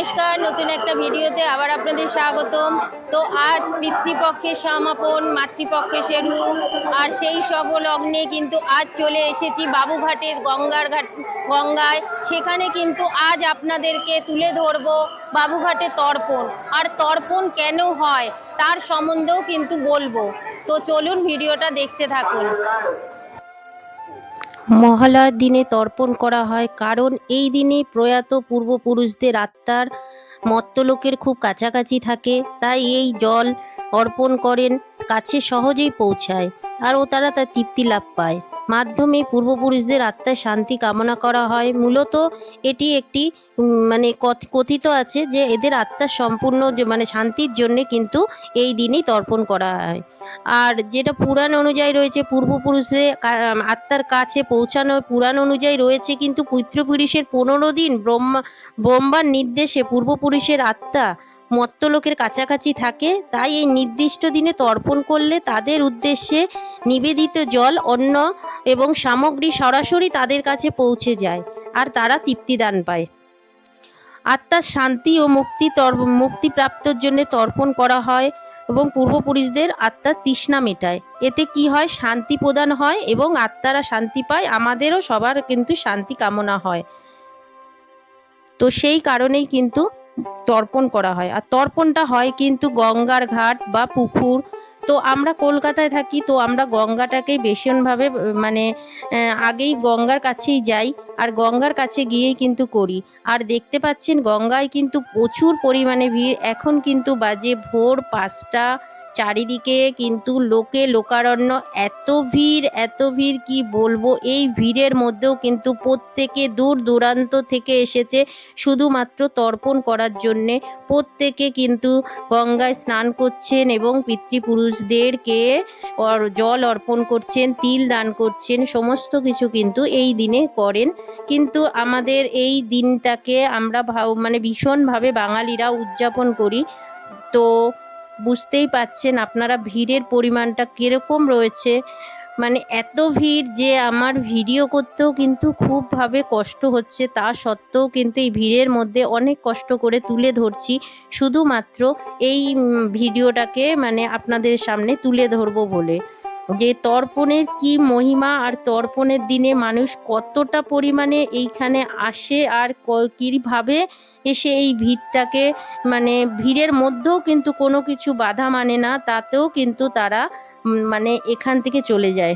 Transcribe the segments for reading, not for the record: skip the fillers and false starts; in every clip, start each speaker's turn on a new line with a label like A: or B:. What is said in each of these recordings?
A: নমস্কার, নতুন একটা ভিডিওতে আবার আপনাদের স্বাগতম। তো আজ পিতৃপক্ষের সমাপন, মাতৃপক্ষের শুরু, আর সেই সব লগ্নে কিন্তু আজ চলে এসেছি বাবুঘাটের গঙ্গায়। সেখানে কিন্তু আজ আপনাদেরকে তুলে ধরবো বাবুঘাটের তর্পণ, আর তর্পণ কেন হয় তার সম্বন্ধেও কিন্তু বলবো। তো চলুন ভিডিওটা দেখতে থাকুন। মহালয়ার দিনে তর্পণ করা হয় কারণ এই দিনে প্রয়াত পূর্বপুরুষদের আত্মার মর্ত্যলোকের খুব কাছাকাছি থাকে, তাই এই জল অর্পণ করেন, কাছে সহজেই পৌঁছায় আর তারা তার তৃপ্তি লাভ পায়। মাধ্যমে পূর্বপুরুষদের আত্মার শান্তি কামনা করা হয়। মূলত এটি একটি কথিত আছে যে এদের আত্মার সম্পূর্ণ শান্তির জন্যে কিন্তু এই দিনই তর্পণ করা হয়। আর যেটা পুরাণ অনুযায়ী রয়েছে, পূর্বপুরুষের আত্মার কাছে পৌঁছানোর পুরাণ অনুযায়ী রয়েছে কিন্তু পিতৃপুরুষের 15 দিন ব্রহ্মার নির্দেশে পূর্বপুরুষের আত্মা মর্ত্যলোকের কাছাকাছি থাকে, তাই এই নির্দিষ্ট দিনে তর্পণ করলে তাদের উদ্দেশ্যে নিবেদিত জল, অন্ন এবং সামগ্রী সরাসরি তাদের কাছে পৌঁছে যায় আর তারা তৃপ্তিদান পায়। আত্মার শান্তি ও মুক্তিপ্রাপ্তর জন্য তর্পণ করা হয় এবং পূর্বপুরুষদের আত্মার তৃষ্ণা মেটায়। এতে কি হয়, শান্তি প্রদান হয় এবং আত্মারা শান্তি পায়, আমাদেরও সবার কিন্তু শান্তি কামনা হয়। তো সেই কারণেই কিন্তু তর্পণ করা হয়। আর তর্পণটা হয় কিন্তু গঙ্গার ঘাট বা পুকুর। তো আমরা কলকাতায় থাকি, তো আমরা গঙ্গাটাকেই ভীষণভাবে আগেই গঙ্গার কাছেই যাই আর গঙ্গার কাছে গিয়েই কিন্তু করি। আর দেখতে পাচ্ছেন গঙ্গায় কিন্তু প্রচুর পরিমাণে ভিড়। এখন কিন্তু বাজে ভোর 5টা, চারিদিকে কিন্তু লোকারণ্য, এত ভিড় কি বলবো। এই ভিড়ের মধ্যেও কিন্তু প্রত্যেকে দূর দূরান্ত থেকে এসেছে শুধুমাত্র তর্পণ করার জন্যে। প্রত্যেকে কিন্তু গঙ্গায় স্নান করছেন এবং পিতৃপুরুষদেরকে জল অর্পণ করছেন, তিল দান করছেন, সমস্ত কিছু কিন্তু এই দিনে করেন। কিন্তু আমাদের এই দিনটাকে আমরা ভীষণভাবে বাঙালিরা উদযাপন করি। তো বুঝতেই পাচ্ছেন আপনারা ভিড়ের পরিমাণটা কীরকম রয়েছে। এত ভিড় যে আমার ভিডিও করতেও কিন্তু খুবভাবে কষ্ট হচ্ছে, তা সত্ত্বেও কিন্তু এই ভিড়ের মধ্যে অনেক কষ্ট করে তুলে ধরছি শুধুমাত্র এই ভিডিওটাকে আপনাদের সামনে তুলে ধরবো বলে, যে তর্পণের কি মহিমা আর তর্পণের দিনে মানুষ কতটা পরিমাণে এইখানে আসে আর কীভাবে এসে এই ভিড়টাকে ভিড়ের মধ্যেও কিন্তু কোনো কিছু বাধা মানে না, তাতেও কিন্তু তারা এখান থেকে চলে যায়।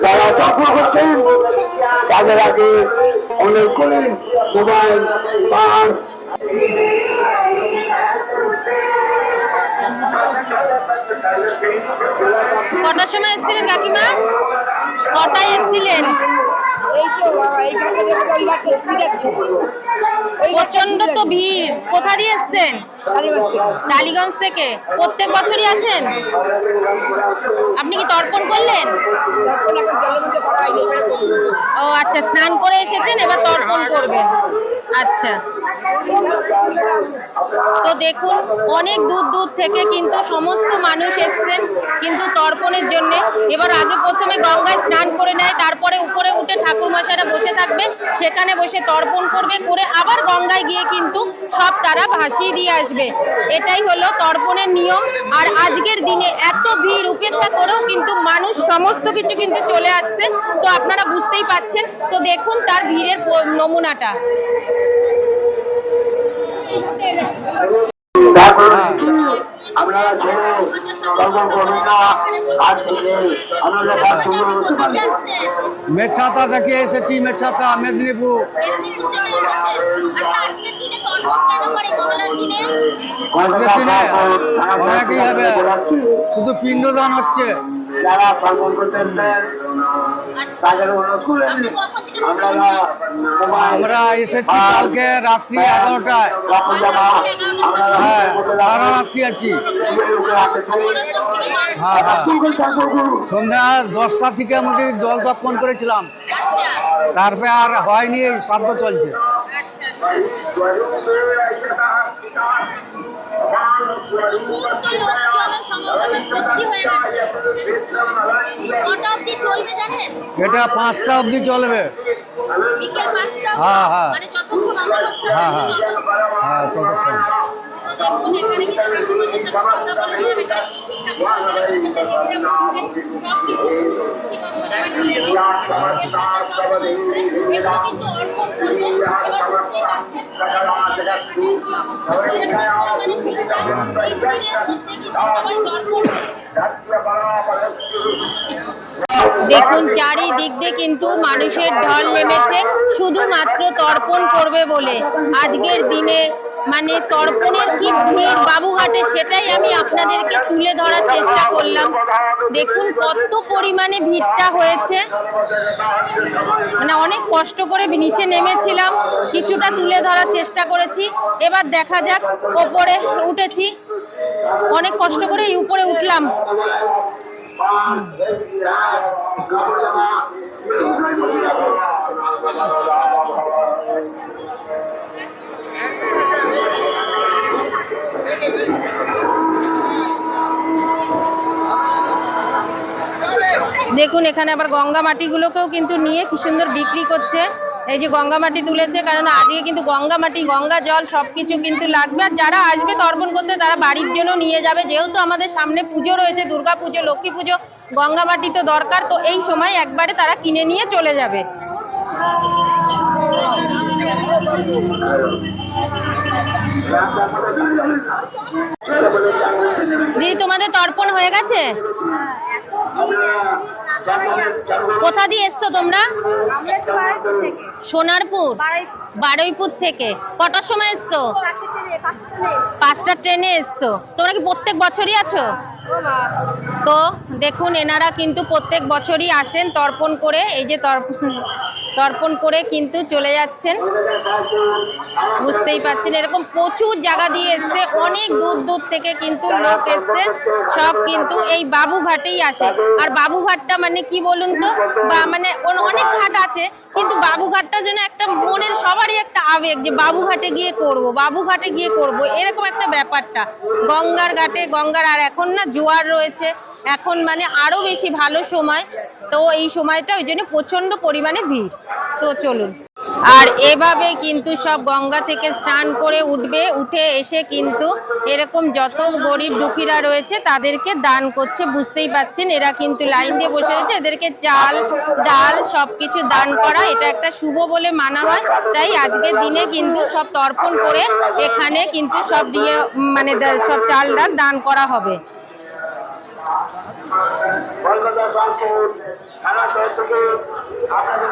B: যারা সফল হচ্ছেন তাদের আগে অনেক করে মোবাইল পাস
A: কটার সময় এসেছিলেন কাকিমা? কটায় এসেছিলেন?
C: এই তো বাবা, এই ঘাটে দেবো তো ওই ঘাটে স্পিড আছে।
A: প্রচন্ড তো ভিড়। কোথা দিয়ে এসছেন? টালিগঞ্জ থেকে। প্রত্যেক বছরই আসেন? আপনি কি তর্পণ করলেন?
C: তখন এখন জলের মধ্যে করা হয়নি, এবারে করবো।
A: ও আচ্ছা, স্নান করে এসেছেন, এবার তর্পণ করবেন। আচ্ছা, তো দেখুন অনেক দূর দূর থেকে কিন্তু সমস্ত মানুষ এসছেন কিন্তু তর্পণের জন্য। এবার আগে প্রথমে গঙ্গায় স্নান করে নেয়, তারপরে উপরে উঠে ঠাকুরমশাইরা বসে থাকবে, সেখানে বসে তর্পণ করবে, করে আবার গঙ্গায় গিয়ে কিন্তু সব তারা ভাসিয়ে দিয়ে আসবে। এটাই হলো তর্পণের নিয়ম। আর আজকের দিনে এত ভিড় উপেক্ষা করেও কিন্তু মানুষ সমস্ত কিছু কিন্তু চলে আসছে, তো আপনারা বুঝতেই পাচ্ছেন। তো দেখুন তার ভিড়ের নমুনাটা।
B: আপনারা ছেড়ে তর্পণ করবেন না। আজ থেকে আমরা কাজ শুরু করতে পারি।
D: মেছাতা থেকে এসেছি, মেছাতা মেদিনীপুর। আজকের দিনে অনেকই হবে, শুধু পিণ্ডদান হচ্ছে।
B: যারা তর্পণ করতে এসেছেন তাদের অনুরোধ করে
D: আমরা এসেছি কালকে রাত্রি 11টায়। হ্যাঁ, সারা রাত্রি আছি। হ্যাঁ হ্যাঁ, সন্ধ্যা 10টা থেকে আমাদের জল তর্পণ করেছিলাম, তারপরে আর হয়নি, শ্রাদ্ধ চলছে। এটা 5টা অবধি চলবে। হ্যাঁ হ্যাঁ হ্যাঁ হ্যাঁ হ্যাঁ, ততক্ষণ।
A: দেখুন এখানে কিন্তু ঠাকুরমশাইয়ের সাথে কথা বলে নিলাম। এখানে প্রচুর ঠাকুরমশাইরা বসেছে, এগুলো কিন্তু অর্পণ করবে। এবার বুঝতেই পারছেন দেখুন চারিদিক দিয়ে কিন্তু মানুষের ঢল নেমেছে শুধুমাত্র তর্পণ করবে বলে। আজকের দিনে মানে তর্পণের কি ভিড় বাবুঘাটে, সেটাই আমি আপনাদেরকে তুলে ধরার চেষ্টা করলাম। দেখুন কত পরিমাণে ভিড়টা হয়েছে, মানে অনেক কষ্ট করে নিচে নেমেছিলাম, কিছুটা তুলে ধরার চেষ্টা করেছি। এবার দেখা যাক, ওপরে উঠেছি, অনেক কষ্ট করে এই উপরে উঠলাম। দেখুন এখানে আবার গঙ্গা মাটিগুলোকেও কিন্তু নিয়ে কি সুন্দর বিক্রি করছে। এই যে গঙ্গা মাটি তুলেছে, কারণ আজকে কিন্তু গঙ্গা মাটি, গঙ্গা জল সবকিছু কিন্তু লাগবে। আর যারা আসবে তর্পণ করতে তারা বাড়ির জন্য নিয়ে যাবে, যেহেতু আমাদের সামনে পুজো রয়েছে, দুর্গা পুজো, লক্ষ্মী পুজো, গঙ্গা মাটি তো দরকার, তো এই সময় একবারে তারা কিনে নিয়ে চলে যাবে। দিদি তোমাদের তর্পণ হয়ে গেছে? কোথা দিয়ে এসছো তোমরা? সোনারপুর, বারুইপুর থেকে। কটার সময় এসছো? 5টার ট্রেনে এসছো। তোমরা কি প্রত্যেক বছরই আছো? তো দেখুন এনারা কিন্তু প্রত্যেক বছরই আসেন তর্পণ করে, এই যে তর্পণ করে কিন্তু চলে যাচ্ছেন। বুঝতেই পারছেন এরকম প্রচুর জায়গা দিয়ে এসছে, অনেক দূর দূর থেকে কিন্তু লোক এসছে, সব কিন্তু এই বাবুঘাটেই আসে। আর বাবুঘাটটা মানে কি বলুন তো, বা মানে অনেক ঘাট আছে কিন্তু বাবুঘাটটা যেন একটা মনের সবারই একটা আবেগ যে বাবুঘাটে গিয়ে করব, বাবুঘাটে গিয়ে করব, এরকম একটা ব্যাপারটা। গঙ্গার ঘাটে গঙ্গার, আর এখন না জোয়ার রয়েছে, এখন মানে আরো বেশি ভালো সময়, তো এই সময়টা ওই জন্য প্রচন্ড পরিমাণে ভিড়। তো চলুন, আর এভাবে কিন্তু সব গঙ্গা থেকে স্নান করে উঠবে, উঠে এসে কিন্তু এরকম যত গরিব দুঃখীরা রয়েছে তাদেরকে দান করছে। বুঝতেই পাচ্ছেন এরা কিন্তু লাইন দিয়ে বসে রয়েছে, এদেরকে চাল ডাল সবকিছু দান করা এটা একটা শুভ বলে মানা হয়। তাই আজকের দিনে কিন্তু সব তর্পণ করে এখানে কিন্তু সব দিয়ে মানে সব চাল ডাল দান করা হবে।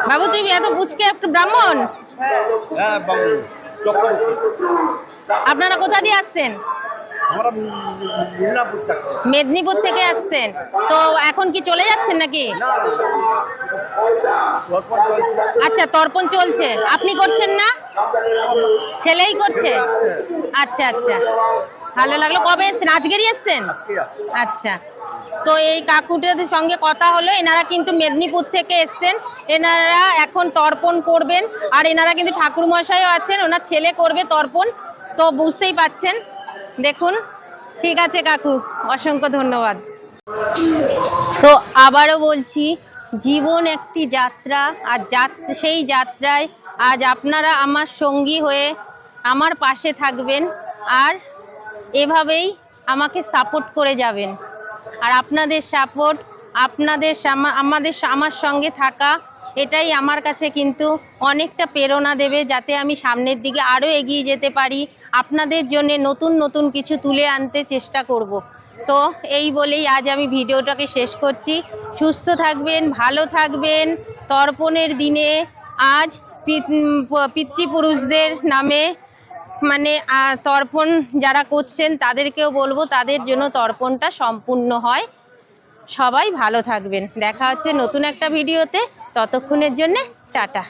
A: বাবু তুমি এত বুঝকে একটু ব্রাহ্মণ, আপনারা কোথা দিয়ে আসছেন? মেদিনীপুর থেকে আসছেন। তো এখন কি চলে যাচ্ছেন নাকি? আচ্ছা তর্পণ চলছে, আপনি করছেন না? ছেলেই করছে? আচ্ছা আচ্ছা, ভালো লাগলো। কবে এসছেন? আজকেরই এসছেন? আচ্ছা, তো এই কাকুটার সঙ্গে কথা হলো, এনারা কিন্তু মেদিনীপুর থেকে এসছেন, এনারা এখন তর্পণ করবেন। আর এনারা কিন্তু ঠাকুর মশাইও আছেন, ওনার ছেলে করবে তর্পণ। তো বুঝতেই পাচ্ছেন, দেখুন। ঠিক আছে কাকু, অসংখ্য ধন্যবাদ। তো আবারও বলছি, জীবন একটি যাত্রা, আর সেই যাত্রায় আজ আপনারা আমার সঙ্গী হয়ে আমার পাশে থাকবেন, আর এভাবেই আমাকে সাপোর্ট করে যাবেন। আর আপনাদের সাপোর্ট, আপনাদের আমার সঙ্গে থাকা, এটাই আমার কাছে কিন্তু অনেকটা প্রেরণা দেবে, যাতে আমি সামনের দিকে আরও এগিয়ে যেতে পারি, আপনাদের জন্য নতুন নতুন কিছু তুলে আনতে চেষ্টা করব। তো এই বলেই আজ আমি ভিডিওটাকে শেষ করছি। সুস্থ থাকবেন, ভালো থাকবেন। তর্পণের দিনে আজ পিতৃপুরুষদের নামে মানে তর্পণ যারা করছেন তাদেরকেও বলবো তাদের জন্য তর্পণটা সম্পূর্ণ হয়। সবাই ভালো থাকবেন, দেখা হচ্ছে নতুন একটা ভিডিওতে, ততক্ষণের জন্য টাটা।